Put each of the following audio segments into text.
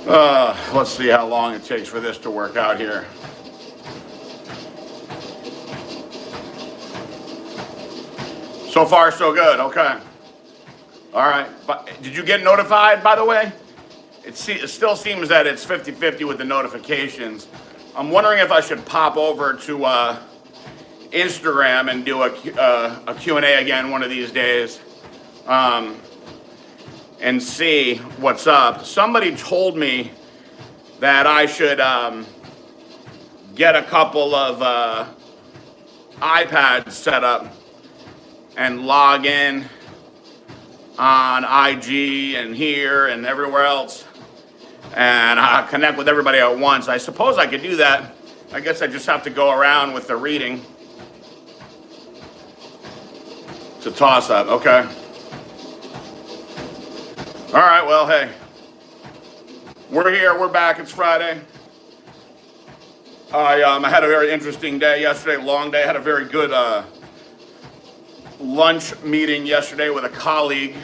Let's see how long it takes for this to work out here. So far, so good. Okay. All right. But did you get notified, by the way? It still seems that it's 50-50 with the notifications. I'm wondering if I should pop over to Instagram and do a Q&A again one of these days and see what's up. Somebody told me that I should get a couple of iPads set up and log in on IG and here and everywhere else and connect with everybody at once. I suppose I could do that. I guess I just have to go around with the reading. It's a toss-up, okay. All right, well, hey. We're here, we're back, it's Friday. I had a very interesting day yesterday, long day. I had a very good lunch meeting yesterday with a colleague.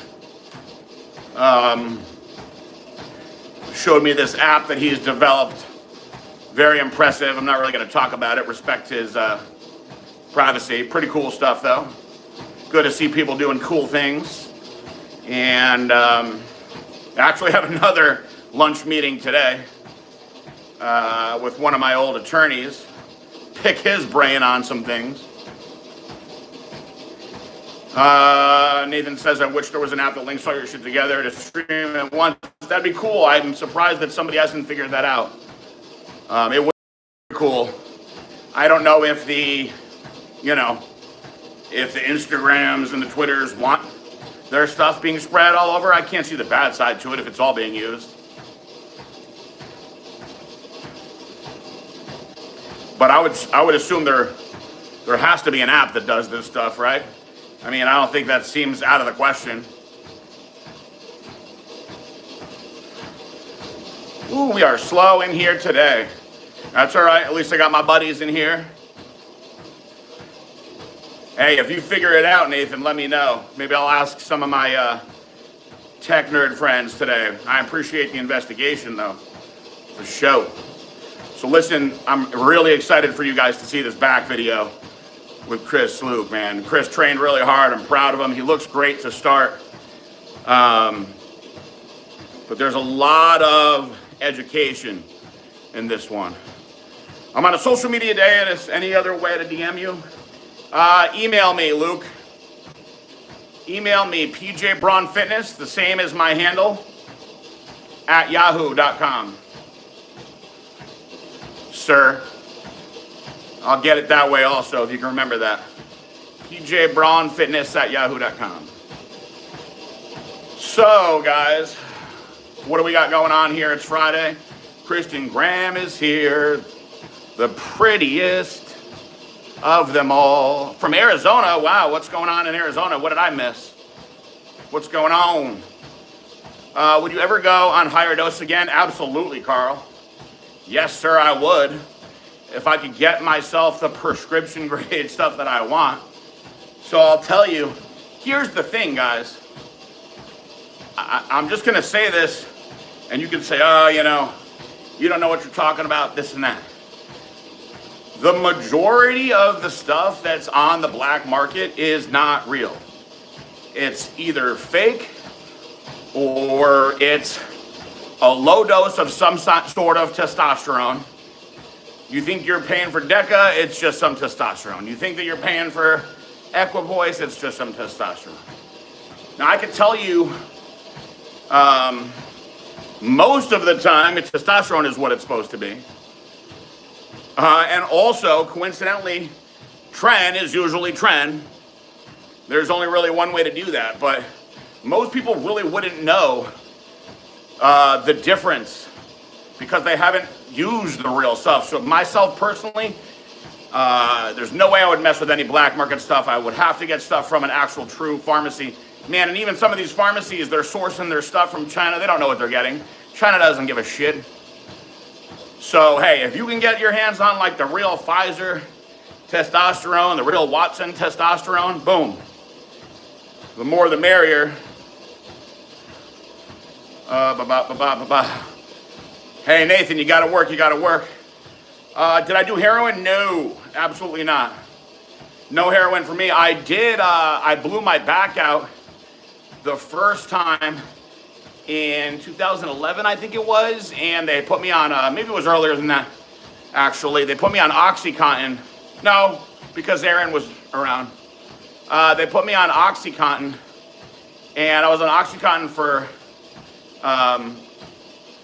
Showed me this app that he's developed. Very impressive. I'm not really going to talk about it, respect his privacy. Pretty cool stuff, though. Good to see people doing cool things. And I actually have another lunch meeting today with one of my old attorneys. Pick his brain on some things. Nathan says, I wish there was an app that links all your shit together to stream at once. That'd be cool. I'm surprised that somebody hasn't figured that out. It would be cool. I don't know if the Instagrams and the Twitters want their stuff being spread all over. I can't see the bad side to it if it's all being used. But I would assume there has to be an app that does this stuff, right? I mean, I don't think that seems out of the question. Ooh, we are slow in here today. That's all right. At least I got my buddies in here. Hey, if you figure it out, Nathan, let me know. Maybe I'll ask some of my tech nerd friends today. I appreciate the investigation, though, for sure. So listen, I'm really excited for you guys to see this back video with Chris Luke, man. Chris trained really hard. I'm proud of him. He looks great to start. But there's a lot of education in this one. I'm on a social media day, and any other way to DM you? Email me, Luke. Email me, PJ Braun Fitness, the same as my handle, at yahoo.com. Sir. I'll get it that way also, if you can remember that. PJ Braun Fitness at yahoo.com. So, guys, what do we got going on here? It's Friday. Kristen Graham is here. The prettiest of them all. From Arizona. Wow, what's going on in Arizona? What did I miss? What's going on? Would you ever go on higher dose again? Absolutely, Carl. Yes, sir, I would. If I could get myself the prescription grade stuff that I want. So I'll tell you, here's the thing, guys. I'm just going to say this, and you can say, oh, you don't know what you're talking about, this and that. The majority of the stuff that's on the black market is not real. It's either fake or it's a low dose of some sort of testosterone. You think you're paying for Deca, it's just some testosterone. You think that you're paying for Equipoise, it's just some testosterone. Now, I can tell you, most of the time, testosterone is what it's supposed to be. And also, coincidentally, tren is usually tren. There's only really one way to do that, but most people really wouldn't know the difference because they haven't used the real stuff. So myself personally, there's no way I would mess with any black market stuff. I would have to get stuff from an actual true pharmacy. Man, and even some of these pharmacies, they're sourcing their stuff from China. They don't know what they're getting. China doesn't give a shit. So, hey, if you can get your hands on like the real Pfizer testosterone, the real Watson testosterone, boom. The more the merrier. Hey, Nathan, you gotta work, you gotta work. Did I do heroin? No, absolutely not. No heroin for me. I did, I blew my back out the first time in 2011, I think it was, and they put me on, maybe it was earlier than that, actually. They put me on OxyContin. No, because Aaron was around. They put me on OxyContin, and I was on OxyContin for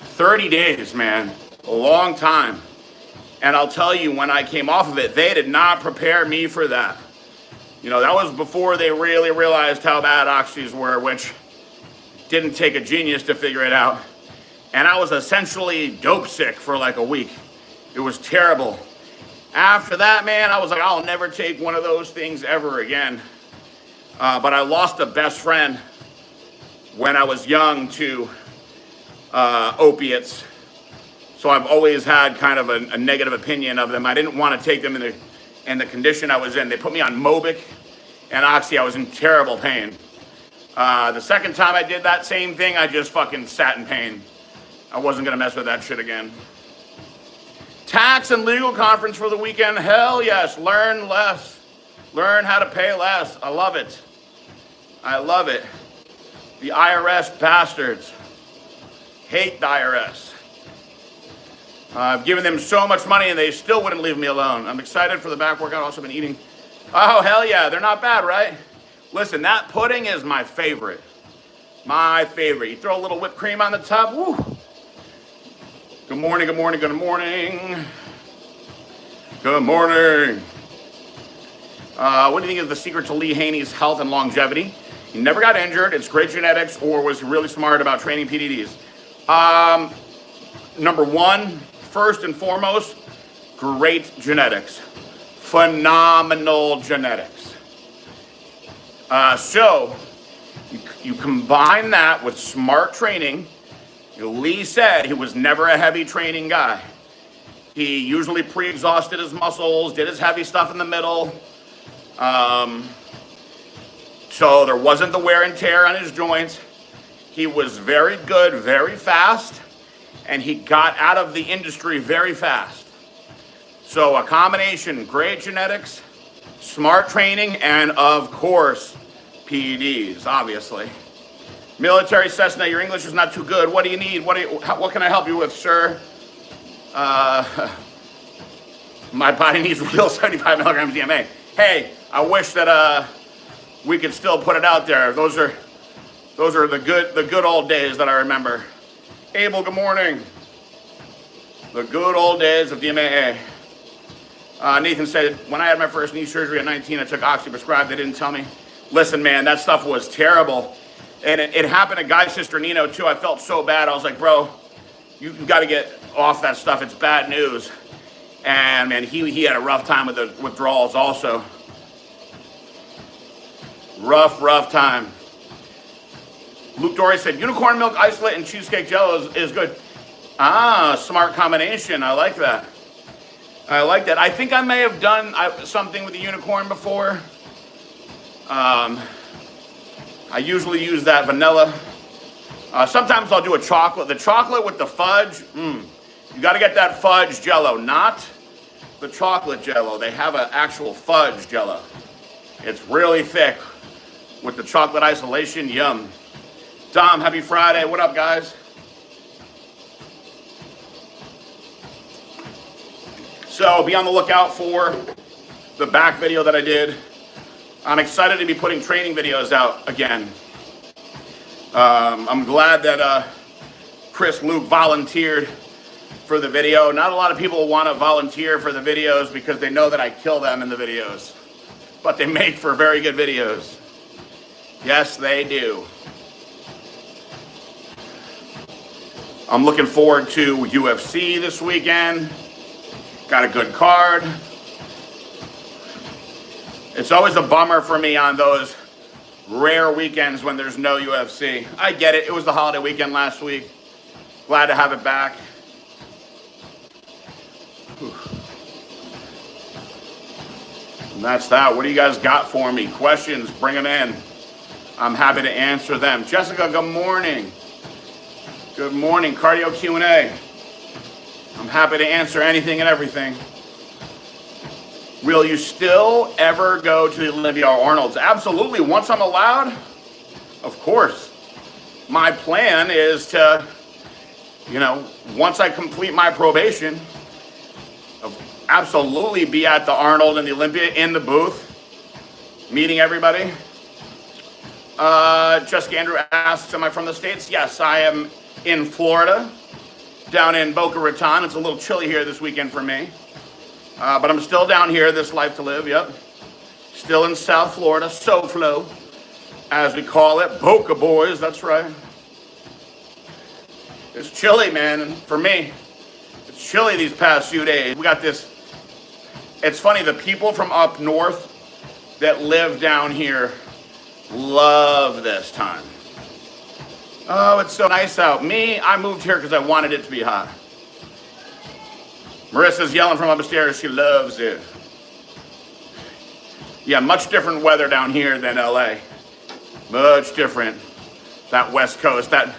30 days, man, a long time. And I'll tell you, when I came off of it, they did not prepare me for that. You know, that was before they really realized how bad oxys were, which didn't take a genius to figure it out. And I was essentially dope sick for like a week. It was terrible. After that, man, I was like, I'll never take one of those things ever again. But I lost a best friend when I was young to opiates. So I've always had kind of a negative opinion of them. I didn't want to take them in the condition I was in. They put me on Mobic and Oxy. I was in terrible pain. The second time I did that same thing, I just fucking sat in pain. I wasn't gonna mess with that shit again. Tax and legal conference for the weekend. Hell yes, learn less. Learn how to pay less. I love it. I love it. The IRS bastards. Hate the IRS. I've given them so much money and they still wouldn't leave me alone. I'm excited for the back workout. Also been eating. Oh, hell yeah. They're not bad, right? Listen, that pudding is my favorite. My favorite. You throw a little whipped cream on the top. Woo. Good morning, good morning, good morning. Good morning. What do you think is the secret to Lee Haney's health and longevity? He never got injured. It's great genetics, or was he really smart about training PDDs? Number one, first and foremost, great genetics. Phenomenal genetics. So you combine that with smart training. Lee said he was never a heavy training guy. He usually pre-exhausted his muscles, did his heavy stuff in the middle. So there wasn't the wear and tear on his joints. He was very good, very fast, and he got out of the industry very fast. So a combination, great genetics, smart training, and of course, PEDs, obviously. Military Cessna, your English is not too good. What do you need? What can I help you with, sir? My body needs real 75 milligrams DMA. Hey, I wish that we could still put it out there. Those are the good old days that I remember. Abel, good morning. The good old days of DMAA. Nathan said, when I had my first knee surgery at 19, I took Oxy prescribed. They didn't tell me. Listen, man, that stuff was terrible. And it happened to Guy's sister Nino, too. I felt so bad. I was like, bro, you got to get off that stuff. It's bad news. And, man, he had a rough time with the withdrawals also. Rough time. Luke Dory said, unicorn milk isolate and cheesecake jello is good. Smart combination. I like that. I think I may have done something with the unicorn before. I usually use that vanilla. Sometimes I'll do a chocolate. The chocolate with the fudge. You got to get that fudge jello, not the chocolate jello. They have an actual fudge jello. It's really thick with the chocolate isolation. Yum. Dom, happy Friday. What up, guys? So be on the lookout for the back video that I did. I'm excited to be putting training videos out again. I'm glad that Chris Luke volunteered for the video. Not a lot of people want to volunteer for the videos because they know that I kill them in the videos. But they make for very good videos. Yes, they do. I'm looking forward to UFC this weekend. Got a good card. It's always a bummer for me on those rare weekends when there's no UFC. I get it. It was the holiday weekend last week. Glad to have it back. Whew. And that's that. What do you guys got for me? Questions, bring them in. I'm happy to answer them. Jessica, good morning. Good morning. Cardio Q&A. I'm happy to answer anything and everything. Will you still ever go to the Olympia or Arnold's? Absolutely. Once I'm allowed, of course. My plan is to, once I complete my probation, absolutely be at the Arnold and the Olympia in the booth, meeting everybody. Jessica Andrew asks, am I from the States? Yes, I am in Florida, down in Boca Raton. It's a little chilly here this weekend for me. But I'm still down here, this life to live, yep. Still in South Florida, SoFlo, as we call it. Boca boys, that's right. It's chilly, man, and for me, it's chilly these past few days. We got this, it's funny, the people from up north that live down here love this time. Oh, it's so nice out. Me, I moved here because I wanted it to be hot. Marissa's yelling from upstairs, she loves it. Yeah, much different weather down here than LA. Much different. That West Coast, that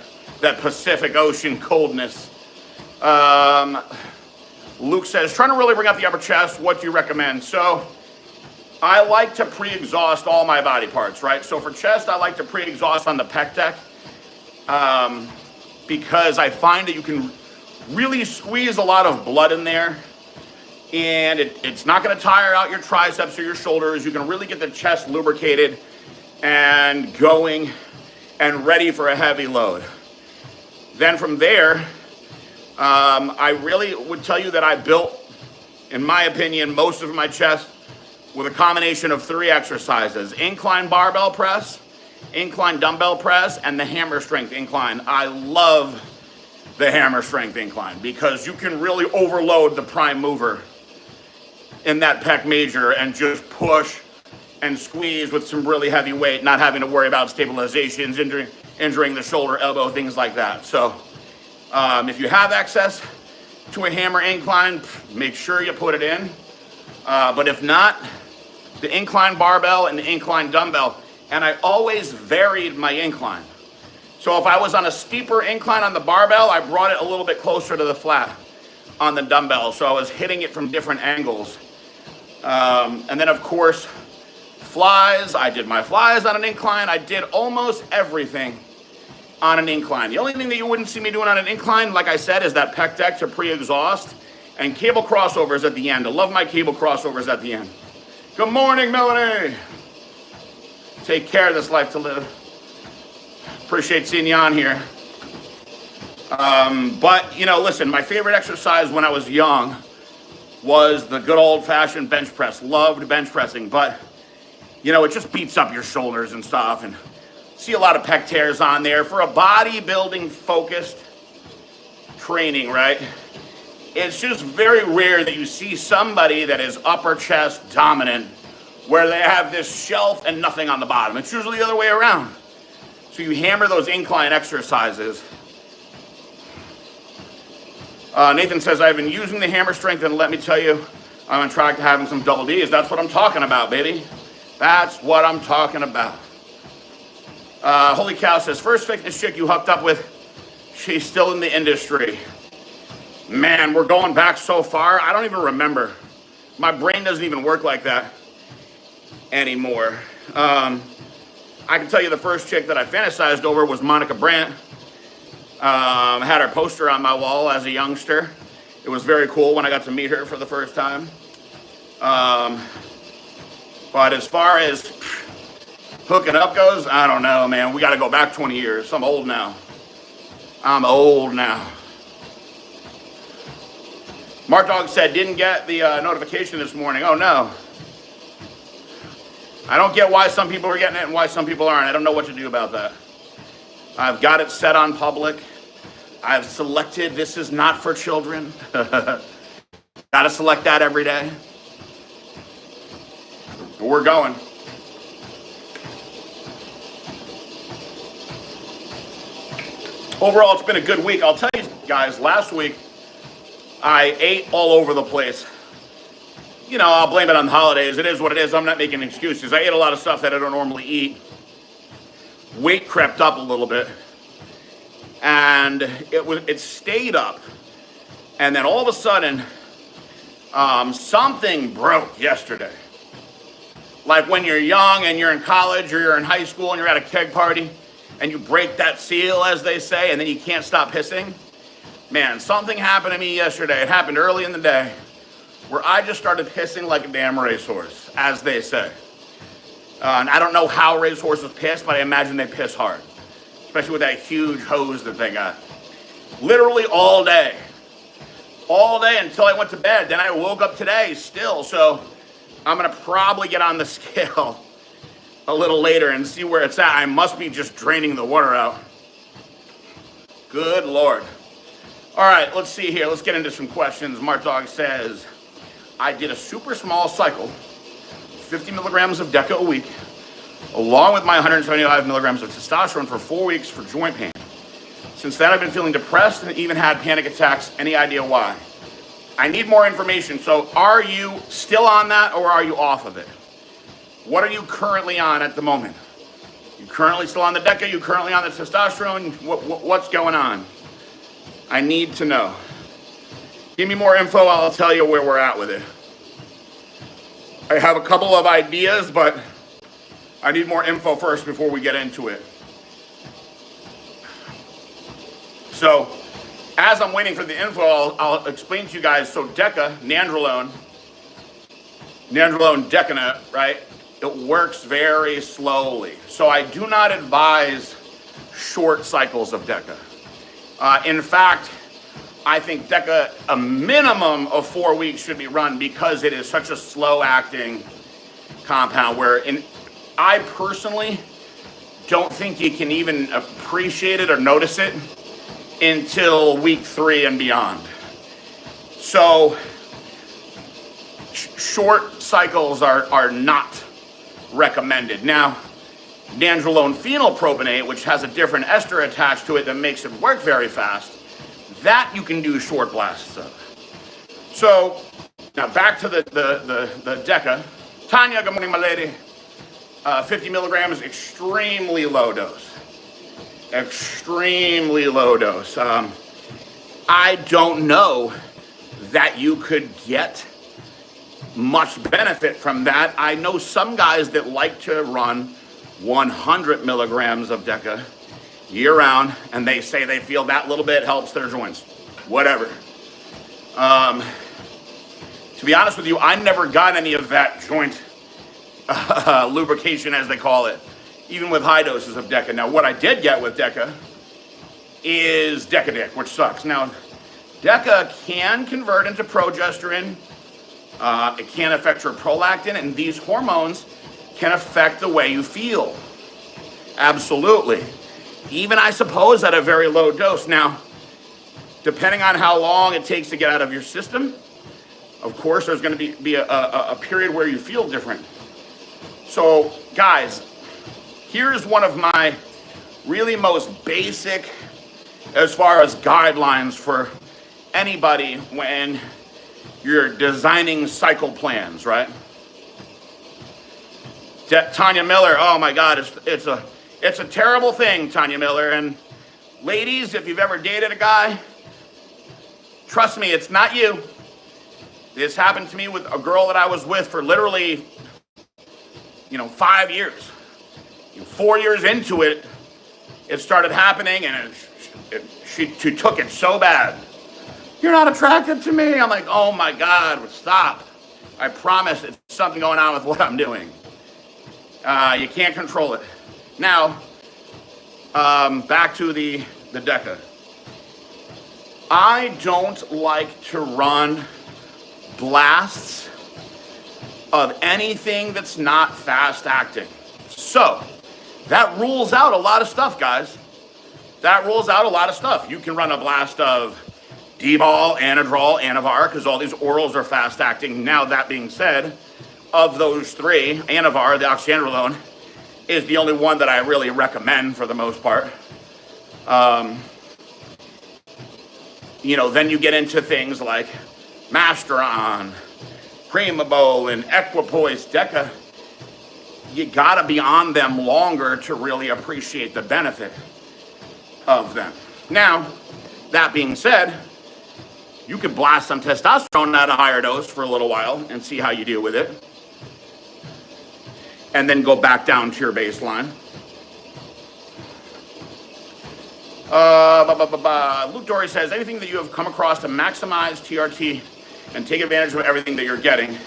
Pacific Ocean coldness. Luke says, trying to really bring up the upper chest, what do you recommend? So, I like to pre-exhaust all my body parts, right? So for chest, I like to pre-exhaust on the pec deck because I find that you can really squeeze a lot of blood in there, and it's not going to tire out your triceps or your shoulders. You can really get the chest lubricated and going and ready for a heavy load. Then from there, I really would tell you that I built, in my opinion, most of my chest with a combination of 3 exercises: incline barbell press, incline dumbbell press, and the hammer strength incline. I love the hammer strength incline because you can really overload the prime mover in that pec major and just push and squeeze with some really heavy weight, not having to worry about stabilizations, injuring the shoulder, elbow, things like that. So if you have access to a hammer incline, make sure you put it in. But if not, the incline barbell and the incline dumbbell. And I always varied my incline. So if I was on a steeper incline on the barbell, I brought it a little bit closer to the flat on the dumbbell. So I was hitting it from different angles. And then of course, flies. I did my flies on an incline. I did almost everything on an incline. The only thing that you wouldn't see me doing on an incline, like I said, is that pec deck to pre-exhaust and cable crossovers at the end. I love my cable crossovers at the end. Good morning, Melanie. Take care of this life to live. Appreciate seeing you on here. But, listen, my favorite exercise when I was young was the good old-fashioned bench press. Loved bench pressing, but, it just beats up your shoulders and stuff, and see a lot of pec tears on there. For a bodybuilding-focused training, right, it's just very rare that you see somebody that is upper chest dominant where they have this shelf and nothing on the bottom. It's usually the other way around. So you hammer those incline exercises. Nathan says, I've been using the hammer strength, and let me tell you, I'm on track to having some double Ds. That's what I'm talking about, baby. That's what I'm talking about. Holy Cow says, first fitness chick you hooked up with, she's still in the industry. Man, we're going back so far, I don't even remember. My brain doesn't even work like that anymore. I can tell you the first chick that I fantasized over was Monica Brandt. I had her poster on my wall as a youngster. It was very cool when I got to meet her for the first time. But as far as hooking up goes, I don't know, man. We got to go back 20 years. I'm old now. Mark Dog said, didn't get the notification this morning. Oh, no. I don't get why some people are getting it and why some people aren't. I don't know what to do about that. I've got it set on public. I've selected this is not for children. Got to select that every day. We're going. Overall, it's been a good week. I'll tell you guys, last week, I ate all over the place. I'll blame it on the holidays. It is what it is. I'm not making excuses. I ate a lot of stuff that I don't normally eat. Weight crept up a little bit. And it stayed up And then all of a sudden, something broke yesterday. Like when you're young and you're in college or you're in high school and you're at a keg party and you break that seal, as they say, and then you can't stop pissing. Man, something happened to me yesterday. It happened early in the day where I just started pissing like a damn racehorse, as they say. And I don't know how racehorses piss, but I imagine they piss hard, especially with that huge hose that they got. Literally all day until I went to bed. Then I woke up today still, so I'm gonna probably get on the scale a little later and see where it's at. I must be just draining the water out. Good Lord. All right, let's see here. Let's get into some questions. Mart Dog says, I did a super small cycle, 50 milligrams of Deca a week, along with my 175 milligrams of testosterone for 4 weeks for joint pain. Since then, I've been feeling depressed and even had panic attacks. Any idea why? I need more information. So are you still on that or are you off of it? What are you currently on at the moment? You currently still on the Deca? You currently on the testosterone? What's going on? I need to know. Give me more info, I'll tell you where we're at with it. I have a couple of ideas, but I need more info first before we get into it. So, as I'm waiting for the info, I'll explain to you guys. So Deca, nandrolone Decanate, right? It works very slowly. So I do not advise short cycles of Deca. In fact, I think Deca, a minimum of 4 weeks should be run because it is such a slow acting compound I personally don't think you can even appreciate it or notice it until week 3 and beyond. So short cycles are not recommended. Now, nandrolone phenylpropionate, which has a different ester attached to it that makes it work very fast, that you can do short blasts of. So now back to the Deca. Tanya, good morning, my lady. 50 milligrams, extremely low dose. Extremely low dose. I don't know that you could get much benefit from that. I know some guys that like to run 100 milligrams of Deca year round, and they say they feel that little bit helps their joints. Whatever. To be honest with you, I never got any of that joint lubrication, as they call it, even with high doses of Deca. Now, what I did get with Deca is Deca Dick, which sucks. Now, Deca can convert into progesterone. It can affect your prolactin, and these hormones can affect the way you feel. Absolutely. Even, I suppose, at a very low dose. Now, depending on how long it takes to get out of your system, of course, there's going to be a period where you feel different. So, guys, here's one of my really most basic, as far as guidelines for anybody when you're designing cycle plans, right? Tanya Miller, oh my God, it's a terrible thing, Tanya Miller. And ladies, if you've ever dated a guy, trust me, it's not you. This happened to me with a girl that I was with for literally, 5 years. 4 years into it, it started happening, and she took it so bad. You're not attracted to me. I'm like, oh my God, stop. I promise it's something going on with what I'm doing. You can't control it. Now, back to the Deca. I don't like to run blasts of anything that's not fast acting. So, that rules out a lot of stuff, guys. That rules out a lot of stuff. You can run a blast of D-ball, Anadrol, Anavar, because all these orals are fast acting. Now, that being said, of those three, Anavar, the oxyandrolone, is the only one that I really recommend for the most part. Then you get into things like Masteron, Primabol, and Equipoise, Deca. You gotta be on them longer to really appreciate the benefit of them. Now, that being said, You could blast some testosterone at a higher dose for a little while and see how you deal with it. And then go back down to your baseline. Luke Dory says, anything that you have come across to maximize TRT and take advantage of everything that you're getting?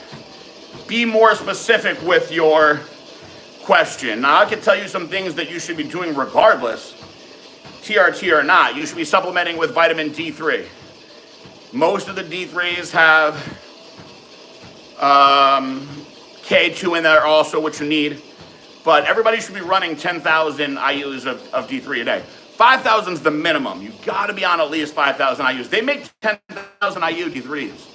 Be more specific with your question. Now, I can tell you some things that you should be doing regardless, TRT or not. You should be supplementing with vitamin D3. Most of the D3s have K2 in there also, which you need. But everybody should be running 10,000 IUs of D3 a day. 5,000 is the minimum. You got to be on at least 5,000 IUs. They make 10,000 IU D3s.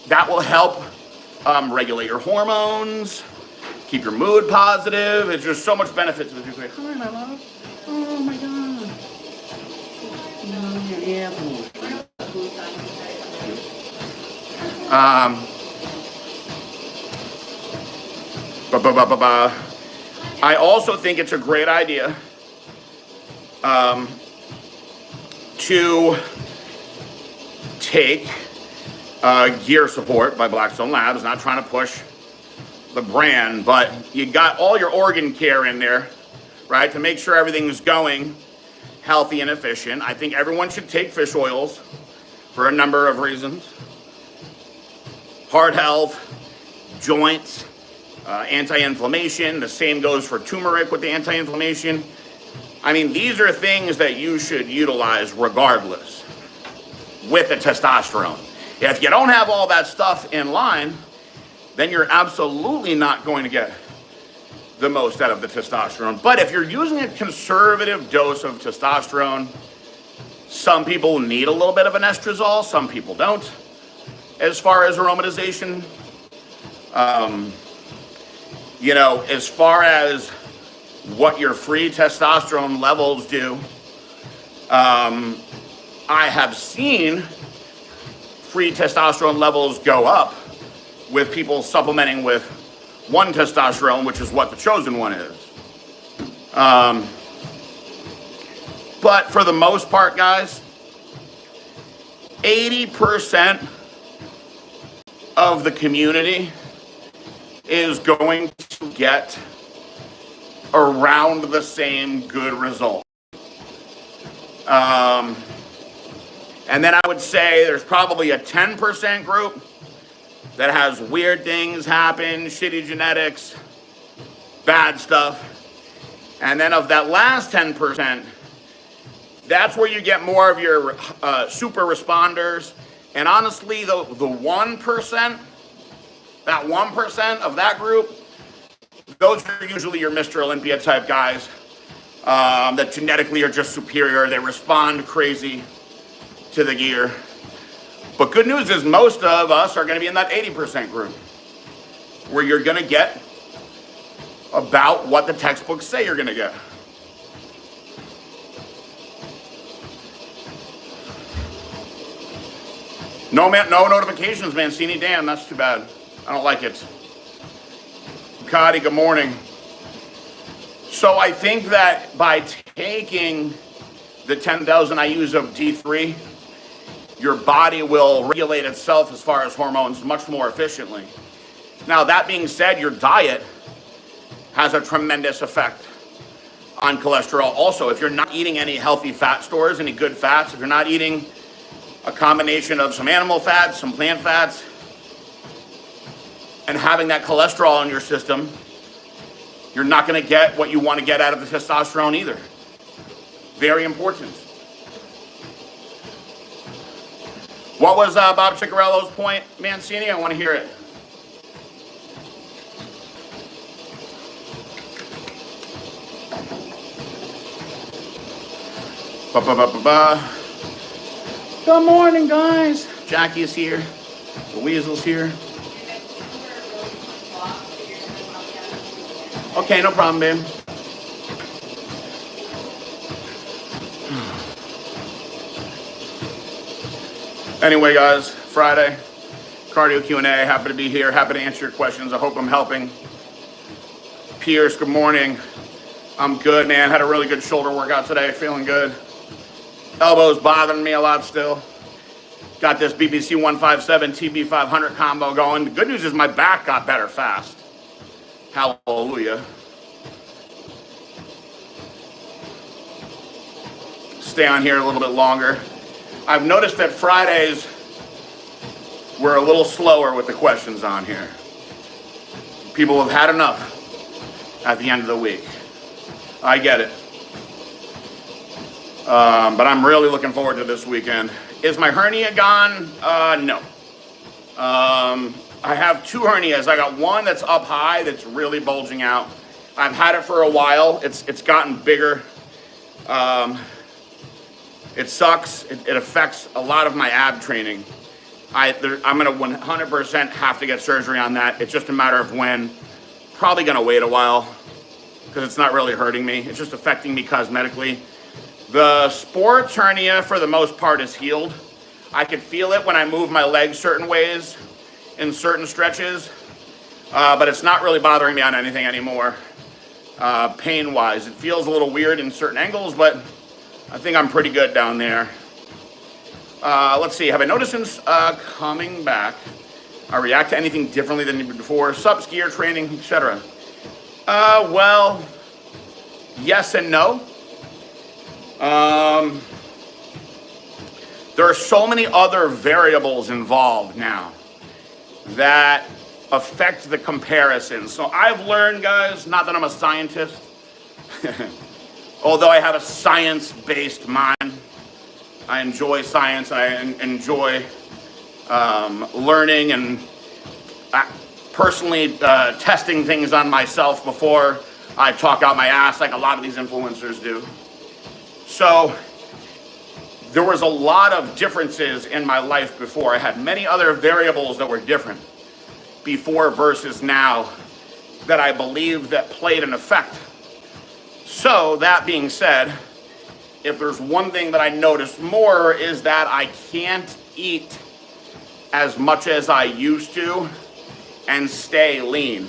That will help regulate your hormones, keep your mood positive. It's just so much benefit to the D3. Hi, my love. Oh my God. I also think it's a great idea to take Gear Support by Blackstone Labs. Not trying to push the brand, but you got all your organ care in there, right, to make sure everything's going healthy and efficient. I think everyone should take fish oils for a number of reasons. Heart health, joints, anti-inflammation. The same goes for turmeric with the anti-inflammation. I mean, these are things that you should utilize regardless with the testosterone. If you don't have all that stuff in line, then you're absolutely not going to get the most out of the testosterone. But if you're using a conservative dose of testosterone, some people need a little bit of an estradiol, some people don't. As far as aromatization, as far as what your free testosterone levels do, I have seen free testosterone levels go up with people supplementing with 1-testosterone, which is what the chosen one is. But for the most part, guys, 80% of the community is going to get around the same good result. And then I would say there's probably a 10% group that has weird things happen, shitty genetics, bad stuff. And then of that last 10%, that's where you get more of your super responders. And honestly, the 1%, that 1% of that group, those are usually your Mr. Olympia type guys that genetically are just superior. They respond crazy to the gear. But good news is most of us are going to be in that 80% group where you're going to get about what the textbooks say you're going to get. No notifications, Mancini. Damn, that's too bad. I don't like it. Cody, good morning. So I think that by taking the 10,000 IUs of D3, your body will regulate itself as far as hormones much more efficiently. Now, that being said, your diet has a tremendous effect on cholesterol. Also, if you're not eating any healthy fat stores, any good fats, if you're not eating a combination of some animal fats, some plant fats, and having that cholesterol in your system, you're not going to get what you want to get out of the testosterone either. Very important. What was Bob Ciccarello's point, Mancini? I want to hear it. Good morning, guys. Jackie's here. The Weasel's here. Okay, no problem, babe. Anyway, guys, Friday, cardio Q&A. Happy to be here. Happy to answer your questions. I hope I'm helping. Pierce, good morning. I'm good, man. Had a really good shoulder workout today. Feeling good. Elbow's bothering me a lot still. Got this BBC 157 TB 500 combo going. The good news is my back got better fast. Hallelujah. Stay on here a little bit longer. I've noticed that Fridays we're a little slower with the questions on here. People have had enough at the end of the week. I get it. But I'm really looking forward to this weekend. Is my hernia gone? No. I have two hernias. I got one that's up high that's really bulging out. I've had it for a while. It's gotten bigger. It sucks. It affects a lot of my ab training. I'm gonna 100% have to get surgery on that. It's just a matter of when. Probably gonna wait a while because it's not really hurting me. It's just affecting me cosmetically. The sports hernia, for the most part, is healed. I can feel it when I move my legs certain ways in certain stretches, but it's not really bothering me on anything anymore, pain-wise. It feels a little weird in certain angles, but I think I'm pretty good down there. Let's see, have I noticed since coming back, I react to anything differently than before? Sub skier training, etc. Well, yes and no. There are so many other variables involved now that affect the comparison. So I've learned, guys, not that I'm a scientist, although I have a science-based mind. I enjoy science. I enjoy learning and personally testing things on myself before I talk out my ass like a lot of these influencers do. So there was a lot of differences in my life before. I had many other variables that were different before versus now that I believe that played an effect. So that being said, if there's one thing that I noticed more is that I can't eat as much as I used to and stay lean,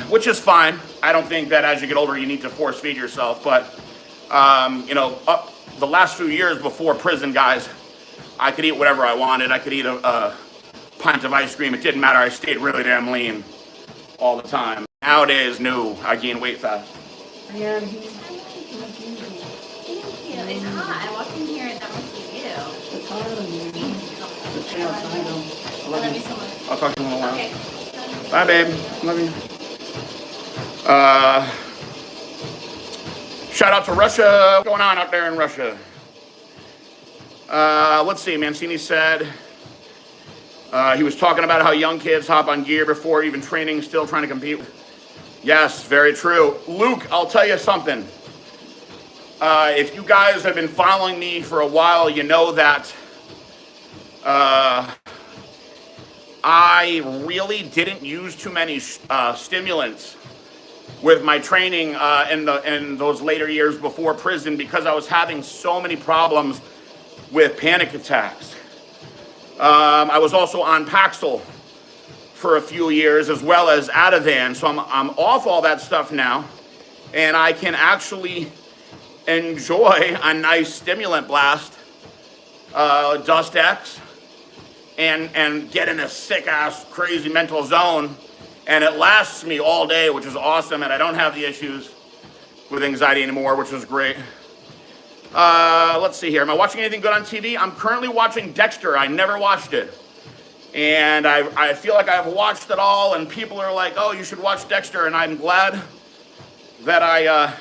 which is fine. I don't think that as you get older you need to force feed yourself, but up the last few years before prison, guys, I could eat whatever I wanted. I could eat a pint of ice cream. It didn't matter. I stayed really damn lean all the time. Nowadays, no, I gain weight fast. Yeah, Thank you. It's hot. I walked in here and that must be you. it's hard on you. Just stay outside. I love you so much. I'll talk to you in a while. Okay. Bye, babe. Love you. Shout out to Russia. What's going on out there in Russia? Let's see. Mancini said he was talking about how young kids hop on gear before even training, still trying to compete. Yes, very true. Luke, I'll tell you something. If you guys have been following me for a while, you know that I really didn't use too many stimulants with my training in those later years before prison because I was having so many problems with panic attacks. I was also on Paxil for a few years as well as Ativan, so I'm off all that stuff now, and I can actually enjoy a nice stimulant blast, Dust X, and get in a sick ass crazy mental zone, and it lasts me all day, which is awesome, and I don't have the issues with anxiety anymore, which was great. Let's see here. Am I watching anything good on TV? I'm currently watching Dexter. I never watched it. And I feel like I've watched it all, and people are like, oh, you should watch Dexter, and I'm glad that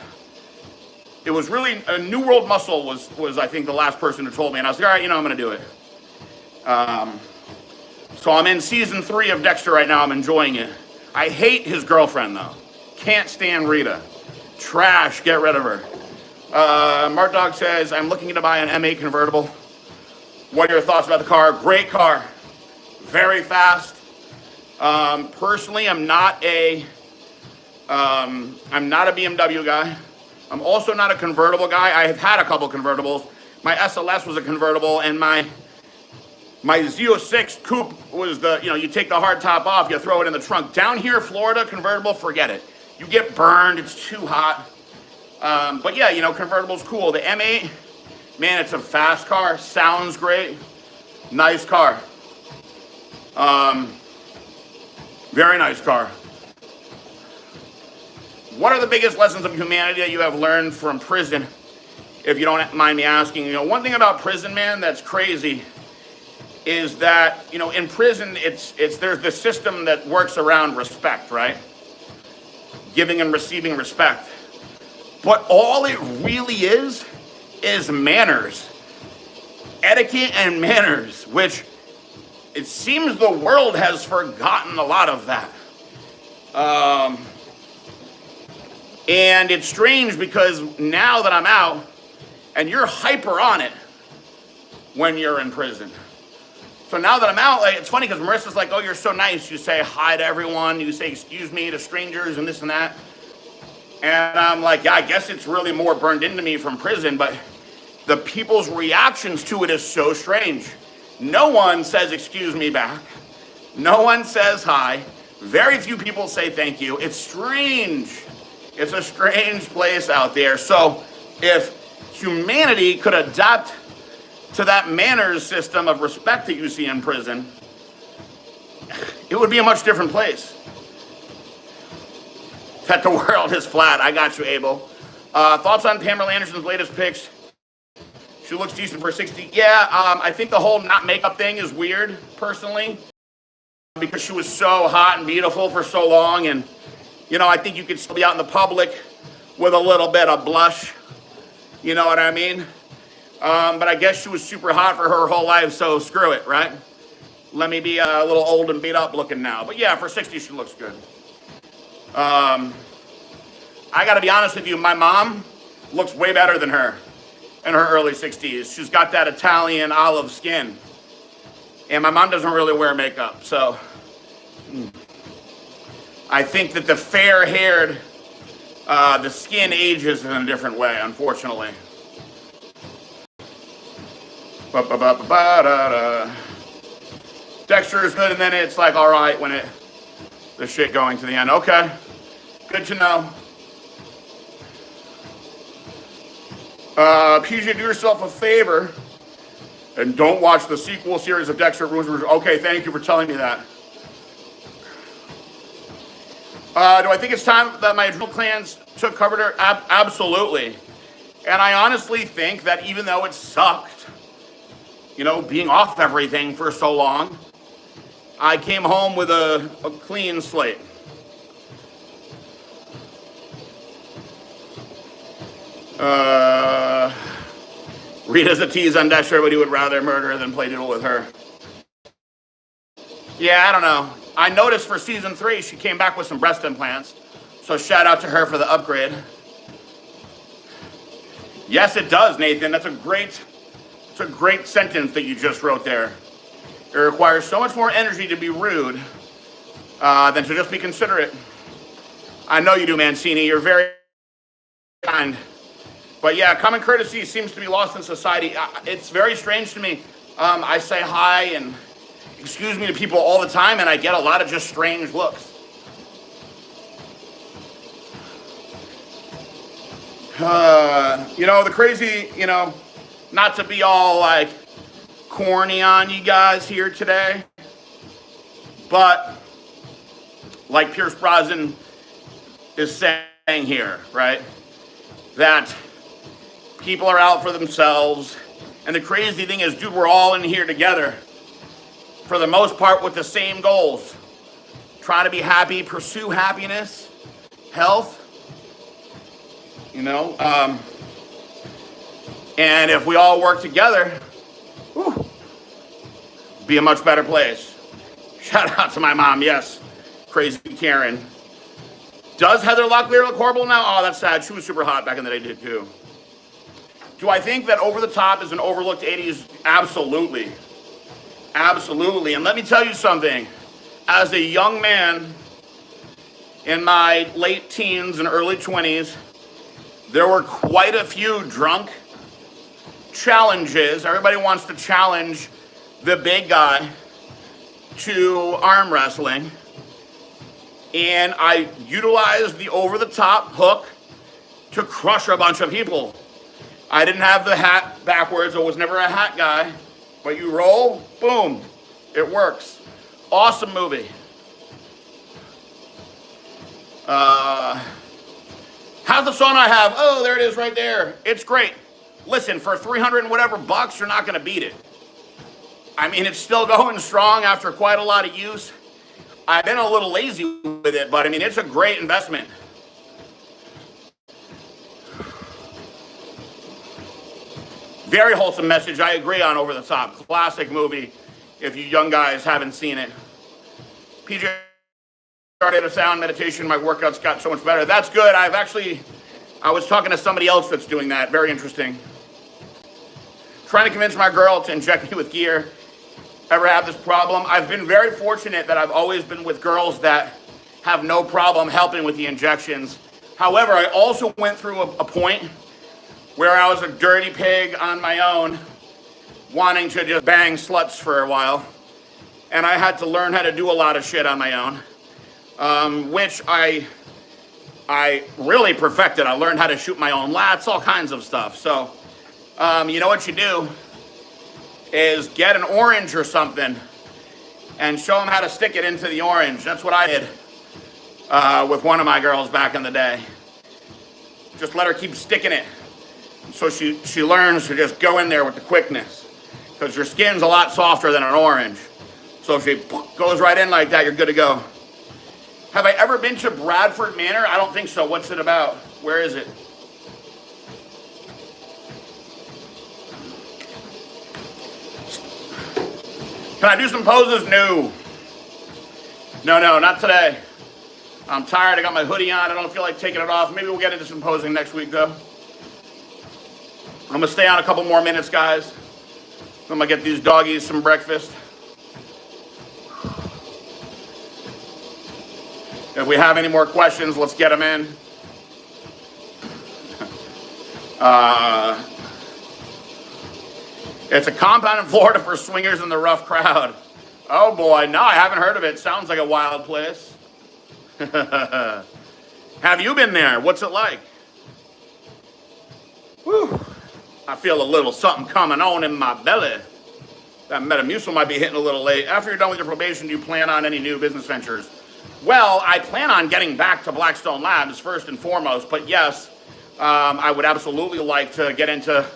it was really, New World Muscle was I think the last person who told me, and I was like, all right, I'm going to do it. So I'm in season 3 of Dexter right now. I'm enjoying it. I hate his girlfriend, though. Can't stand Rita. Trash, get rid of her. Mart Dog says, I'm looking to buy an M8 convertible. What are your thoughts about the car? Great car. Very fast. Personally, I'm not a BMW guy. I'm also not a convertible guy. I have had a couple convertibles. My SLS was a convertible, and my Z06 coupe was you take the hard top off, you throw it in the trunk. Down here, Florida, convertible, forget it. You get burned, it's too hot. But yeah, convertible's cool. The M8, man, it's a fast car. Sounds great. Nice car. Very nice car. What are the biggest lessons of humanity that you have learned from prison? If you don't mind me asking, one thing about prison, man, that's crazy is that, in prison, there's the system that works around respect, right? Giving and receiving respect. But all it really is manners. Etiquette and manners, which it seems the world has forgotten a lot of that. And it's strange because now that I'm out, and you're hyper on it when you're in prison. So now that I'm out, it's funny because Marissa's like, oh, you're so nice. You say hi to everyone. You say excuse me to strangers and this and that. And I'm like, yeah, I guess it's really more burned into me from prison, but the people's reactions to it is so strange. No one says excuse me back. No one says hi. Very few people say thank you. It's strange. It's a strange place out there. So if humanity could adapt to that manners system of respect that you see in prison, it would be a much different place. That the world is flat. I got you, Abel. Thoughts on Pamela Anderson's latest pics? She looks decent for 60. Yeah, I think the whole not makeup thing is weird, personally, because she was so hot and beautiful for so long, and I think you could still be out in the public with a little bit of blush. You know what I mean? But I guess she was super hot for her whole life, so screw it, right? Let me be a little old and beat up looking now. But yeah, for 60, she looks good. I gotta be honest with you, my mom looks way better than her in her early 60s. She's got that Italian olive skin. And my mom doesn't really wear makeup, so I think that the fair-haired, the skin ages in a different way, unfortunately. Texture is good, and then it's like, all right, when the shit going to the end. Okay, good to know. PJ, do yourself a favor and don't watch the sequel series of Dexter Rules. Okay, thank you for telling me that. Do I think it's time that my adrenal glands took cover? Absolutely. And I honestly think that even though it sucked, being off everything for so long, I came home with a clean slate. Rita's a tease on Dexter, but he would rather murder than play doodle with her. Yeah, I don't know. I noticed for season 3, she came back with some breast implants. So shout out to her for the upgrade. Yes, it does, Nathan. It's a great sentence that you just wrote there. It requires so much more energy to be rude than to just be considerate. I know you do, Mancini. You're very kind. But yeah, common courtesy seems to be lost in society. It's very strange to me. I say hi and excuse me to people all the time, and I get a lot of just strange looks. The crazy, not to be all like corny on you guys here today, but like Pierce Brosnan is saying here, right? That people are out for themselves. And the crazy thing is, dude, we're all in here together for the most part with the same goals. Trying to be happy, pursue happiness, health, and if we all work together, be a much better place. Shout out to my mom, yes, crazy Karen. Does Heather Locklear look horrible now? Oh, that's sad. She was super hot back in the day, too. Do I think that Over the Top is an overlooked 80s? Absolutely. Absolutely. And let me tell you something. As a young man in my late teens and early 20s, there were quite a few drunk challenges. Everybody wants to challenge the big guy to arm wrestling. And I utilized the over-the-top hook to crush a bunch of people. I didn't have the hat backwards. I was never a hat guy. But you roll, boom, it works. Awesome movie. How's the sauna I have? Oh, there it is right there. It's great. Listen, for 300 and whatever bucks, you're not going to beat it. I mean, it's still going strong after quite a lot of use. I've been a little lazy with it, but I mean, it's a great investment. Very wholesome message. I agree on Over the Top. Classic movie if you young guys haven't seen it. PJ started a sound meditation. My workouts got so much better. That's good. I was talking to somebody else that's doing that. Very interesting. Trying to convince my girl to inject me with gear. Ever have this problem? I've been very fortunate that I've always been with girls that have no problem helping with the injections. However, I also went through a point where I was a dirty pig on my own, wanting to just bang sluts for a while. And I had to learn how to do a lot of shit on my own, which I really perfected. I learned how to shoot my own lats, all kinds of stuff. So, you know what you do is get an orange or something and show them how to stick it into the orange. That's what I did with one of my girls back in the day. Just let her keep sticking it. So she learns to just go in there with the quickness, because your skin's a lot softer than an orange. So if she goes right in like that, you're good to go. Have I ever been to Bradford Manor? I don't think so. What's it about? Where is it? Can I do some poses? No, not today. I'm tired. I got my hoodie on. I don't feel like taking it off. Maybe we'll get into some posing next week, though. I'm going to stay on a couple more minutes, guys. I'm going to get these doggies some breakfast. If we have any more questions, let's get them in. It's a compound in Florida for swingers in the rough crowd. Oh boy, no, I haven't heard of it. Sounds like a wild place. Have you been there? What's it like? Whew. I feel a little something coming on in my belly. That Metamucil might be hitting a little late. After you're done with your probation, do you plan on any new business ventures? Well, I plan on getting back to Blackstone Labs first and foremost, but yes, I would absolutely like to get into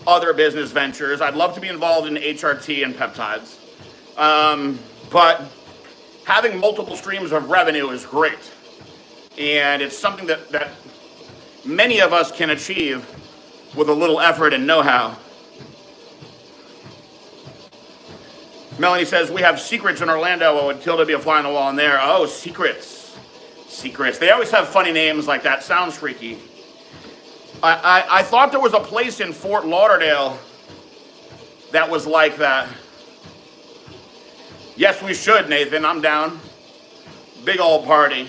other business ventures. I'd love to be involved in HRT and peptides. But having multiple streams of revenue is great. And it's something that many of us can achieve with a little effort and know-how. Melanie says, we have secrets in Orlando. Would Tilda be a fly on the wall in there? Oh, secrets. Secrets. They always have funny names like that. Sounds freaky. I thought there was a place in Fort Lauderdale that was like that. Yes, we should, Nathan. I'm down. Big old party.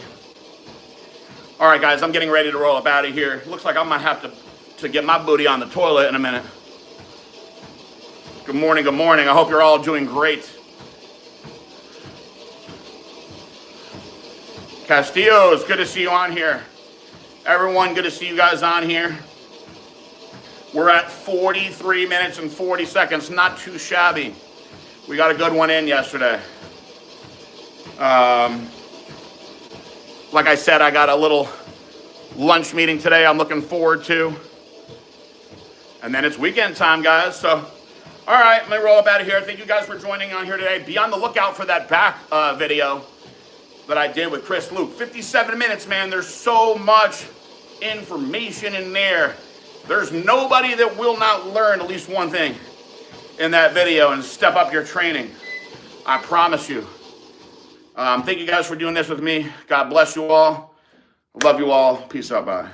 All right, guys, I'm getting ready to roll up out of here. Looks like I might have to get my booty on the toilet in a minute. Good morning, good morning. I hope you're all doing great. Castillo, it's good to see you on here. Everyone, good to see you guys on here. We're at 43 minutes and 40 seconds. Not too shabby. We got a good one in yesterday. Like I said, I got a little lunch meeting today I'm looking forward to. And then it's weekend time, guys. So, all right, let me roll up out of here. Thank you guys for joining on here today. Be on the lookout for that back video that I did with Chris Luke. 57 minutes, man. There's so much information in there. There's nobody that will not learn at least one thing in that video and step up your training. I promise you. Thank you guys for doing this with me. God bless you all. Love you all. Peace out. Bye.